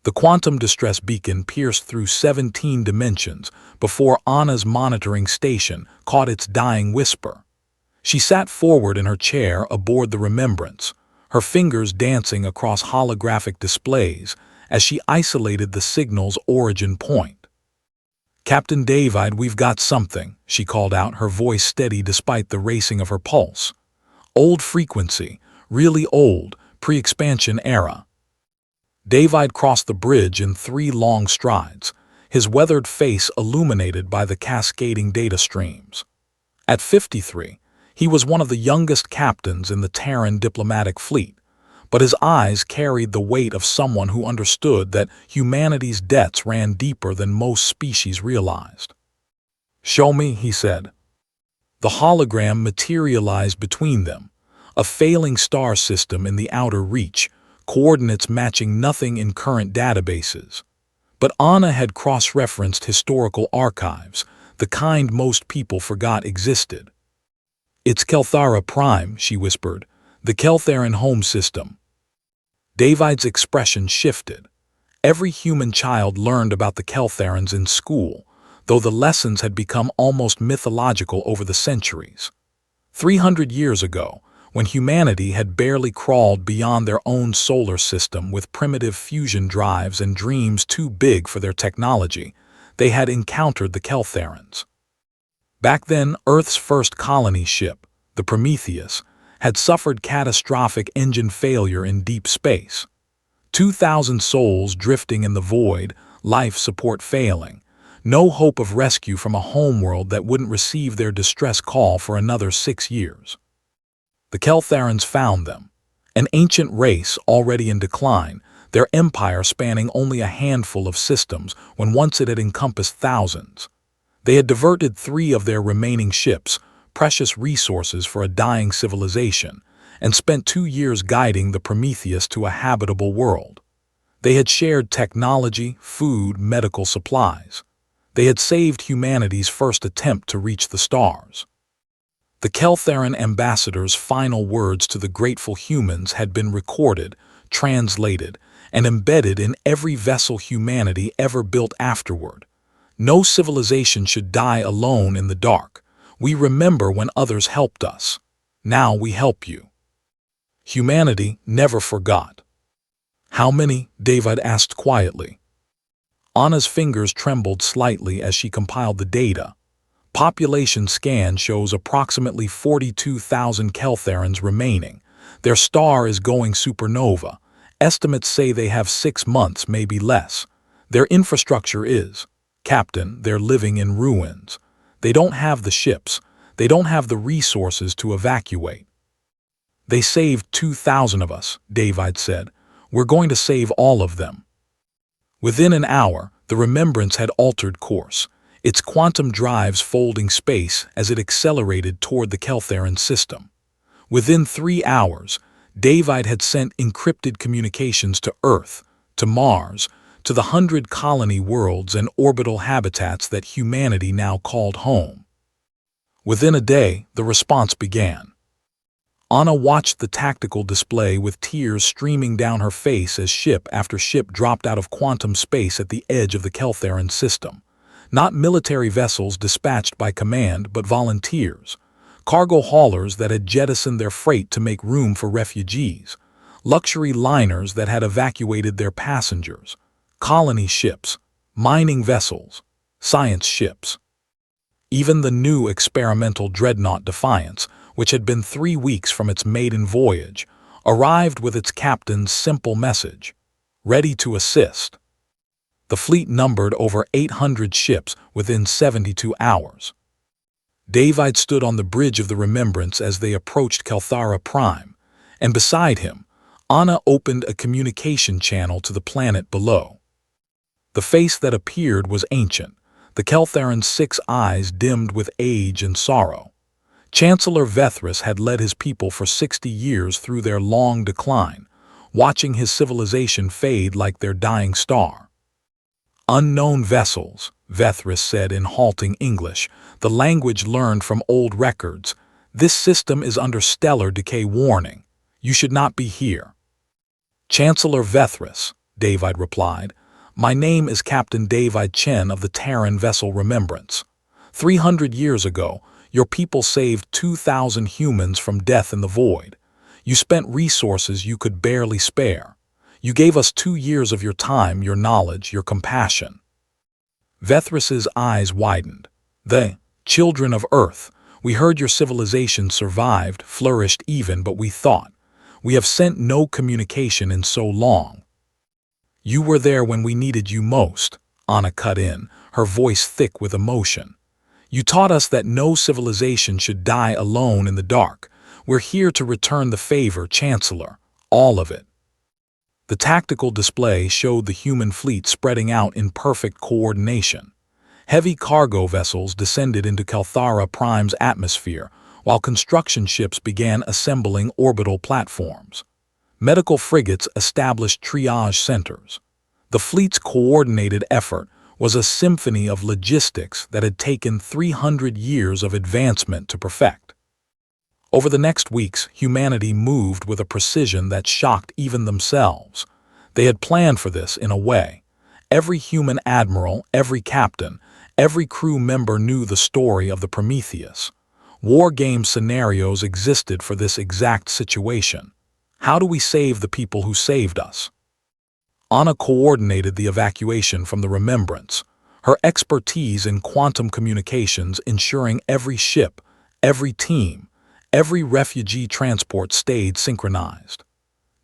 The quantum distress beacon pierced through 17 dimensions before Anna's monitoring station caught its dying whisper. She sat forward in her chair aboard the Remembrance, her fingers dancing across holographic displays as she isolated the signal's origin point. "Captain David, we've got something," she called out, her voice steady despite the racing of her pulse. "Old frequency, really old, pre-expansion era." David crossed the bridge in 3 long strides, his weathered face illuminated by the cascading data streams. At 53, he was one of the youngest captains in the Terran diplomatic fleet, but his eyes carried the weight of someone who understood that humanity's debts ran deeper than most species realized. "Show me," he said. The hologram materialized between them, a failing star system in the outer reach, coordinates matching nothing in current databases. But Anna had cross-referenced historical archives, the kind most people forgot existed. "It's Kelthara Prime," she whispered, "the Keltharan home system." David's expression shifted. Every human child learned about the Keltharans in school, though the lessons had become almost mythological over the centuries. 300 years ago, when humanity had barely crawled beyond their own solar system with primitive fusion drives and dreams too big for their technology, they had encountered the Keltharans. Back then, Earth's first colony ship, the Prometheus, had suffered catastrophic engine failure in deep space. 2,000 souls drifting in the void, life support failing, no hope of rescue from a homeworld that wouldn't receive their distress call for another 6 years. The Keltharans found them, an ancient race already in decline, their empire spanning only a handful of systems when once it had encompassed thousands. They had diverted 3 of their remaining ships, precious resources for a dying civilization, and spent 2 years guiding the Prometheus to a habitable world. They had shared technology, food, medical supplies. They had saved humanity's first attempt to reach the stars. The Keltharan ambassador's final words to the grateful humans had been recorded, translated, and embedded in every vessel humanity ever built afterward. "No civilization should die alone in the dark. We remember when others helped us. Now we help you." Humanity never forgot. "How many?" David asked quietly. Anna's fingers trembled slightly as she compiled the data. Population scan shows approximately 42,000 Keltharans remaining. Their star is going supernova. Estimates say they have 6 months, maybe less. Their infrastructure is, Captain, they're living in ruins. They don't have the ships. They don't have the resources to evacuate. "They saved 2,000 of us," David said. "We're going to save all of them." Within an hour, the Remembrance had altered course, its quantum drives folding space as it accelerated toward the Keltharan system. Within 3 hours, David had sent encrypted communications to Earth, to Mars, to the 100 colony worlds and orbital habitats that humanity now called home. Within a day, the response began. Anna watched the tactical display with tears streaming down her face as ship after ship dropped out of quantum space at the edge of the Keltharan system. Not military vessels dispatched by command, but volunteers. Cargo haulers that had jettisoned their freight to make room for refugees. Luxury liners that had evacuated their passengers. Colony ships, mining vessels, science ships. Even the new experimental dreadnought Defiance, which had been 3 weeks from its maiden voyage, arrived with its captain's simple message: ready to assist. The fleet numbered over 800 ships within 72 hours. David stood on the bridge of the Remembrance as they approached Kelthara Prime, and beside him, Anna opened a communication channel to the planet below. The face that appeared was ancient, the Keltharan's 6 eyes dimmed with age and sorrow. Chancellor Vethris had led his people for 60 years through their long decline, watching his civilization fade like their dying star. "Unknown vessels," Vethris said in halting English, the language learned from old records. "This system is under stellar decay warning. You should not be here." "Chancellor Vethris," David replied. "My name is Captain David Chen of the Terran vessel Remembrance. 300 years ago, your people saved 2,000 humans from death in the void. You spent resources you could barely spare. You gave us 2 years of your time, your knowledge, your compassion." Vethrus's eyes widened. "The children of Earth, we heard your civilization survived, flourished even, but we thought, we have sent no communication in so long." "You were there when we needed you most," Anna cut in, her voice thick with emotion. "You taught us that no civilization should die alone in the dark. We're here to return the favor, Chancellor, all of it." The tactical display showed the human fleet spreading out in perfect coordination. Heavy cargo vessels descended into Kalthara Prime's atmosphere, while construction ships began assembling orbital platforms. Medical frigates established triage centers. The fleet's coordinated effort was a symphony of logistics that had taken 300 years of advancement to perfect. Over the next weeks, humanity moved with a precision that shocked even themselves. They had planned for this in a way. Every human admiral, every captain, every crew member knew the story of the Prometheus. War game scenarios existed for this exact situation. How do we save the people who saved us? Anna coordinated the evacuation from the Remembrance, her expertise in quantum communications ensuring every ship, every team, every refugee transport stayed synchronized.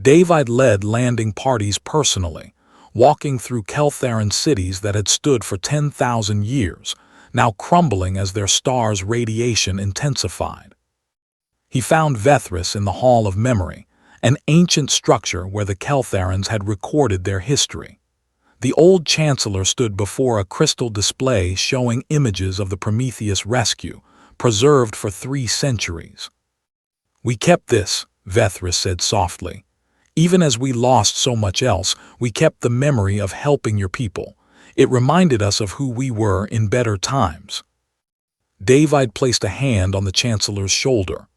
David led landing parties personally, walking through Keltharan cities that had stood for 10,000 years, now crumbling as their stars' radiation intensified. He found Vethrus in the Hall of Memory, an ancient structure where the Keltharans had recorded their history. The old chancellor stood before a crystal display showing images of the Prometheus rescue, preserved for 3 centuries. "We kept this," Vethrus said softly. "Even as we lost so much else, we kept the memory of helping your people. It reminded us of who we were in better times." David placed a hand on the chancellor's shoulder.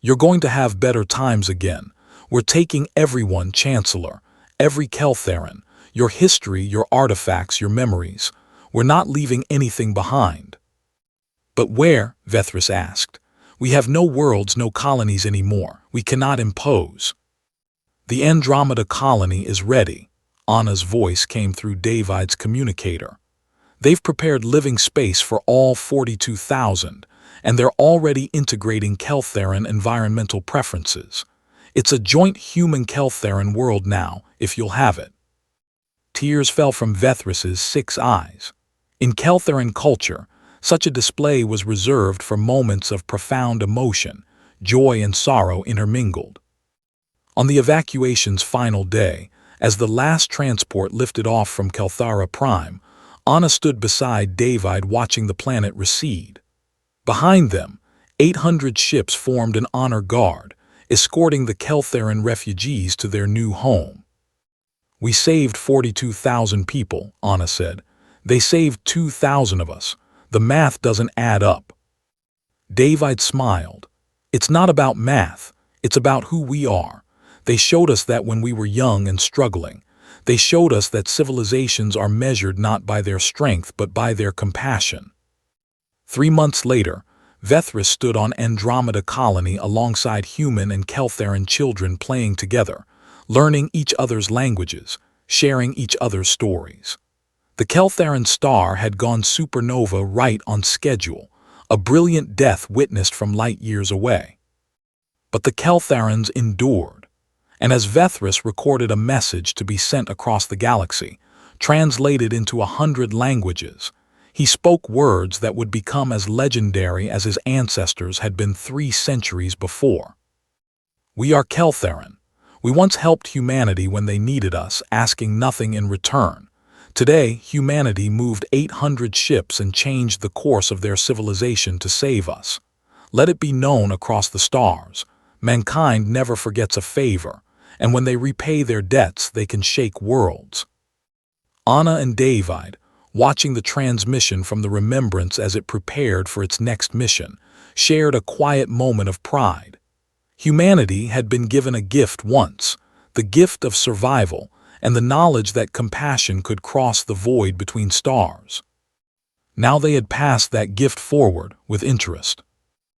"You're going to have better times again. We're taking everyone, Chancellor, every Keltharan, your history, your artifacts, your memories. We're not leaving anything behind." "But where?" Vethrus asked. "We have no worlds, no colonies anymore. We cannot impose." "The Andromeda colony is ready." Anna's voice came through David's communicator. "They've prepared living space for all 42,000, and they're already integrating Keltharan environmental preferences. It's a joint human Keltharan world now, if you'll have it." Tears fell from Vethrus's 6 eyes. In Keltharan culture, such a display was reserved for moments of profound emotion, joy and sorrow intermingled. On the evacuation's final day, as the last transport lifted off from Kalthara Prime, Anna stood beside David watching the planet recede. Behind them, 800 ships formed an honor guard, escorting the Keltharan refugees to their new home. "We saved 42,000 people," Anna said. "They saved 2,000 of us. The math doesn't add up." David smiled. "It's not about math. It's about who we are. They showed us that when we were young and struggling. They showed us that civilizations are measured not by their strength but by their compassion." 3 months later, Vethrus stood on Andromeda colony alongside human and Keltharan children playing together, learning each other's languages, sharing each other's stories. The Keltharan star had gone supernova right on schedule, a brilliant death witnessed from light years away. But the Keltharans endured, and as Vethrus recorded a message to be sent across the galaxy, translated into 100 languages, he spoke words that would become as legendary as his ancestors had been 3 centuries before. "We are Keltharan. We once helped humanity when they needed us, asking nothing in return. Today, humanity moved 800 ships and changed the course of their civilization to save us. Let it be known across the stars. Mankind never forgets a favor, and when they repay their debts, they can shake worlds." Anna and David, watching the transmission from the Remembrance as it prepared for its next mission, shared a quiet moment of pride. Humanity had been given a gift once, the gift of survival, and the knowledge that compassion could cross the void between stars. Now they had passed that gift forward with interest.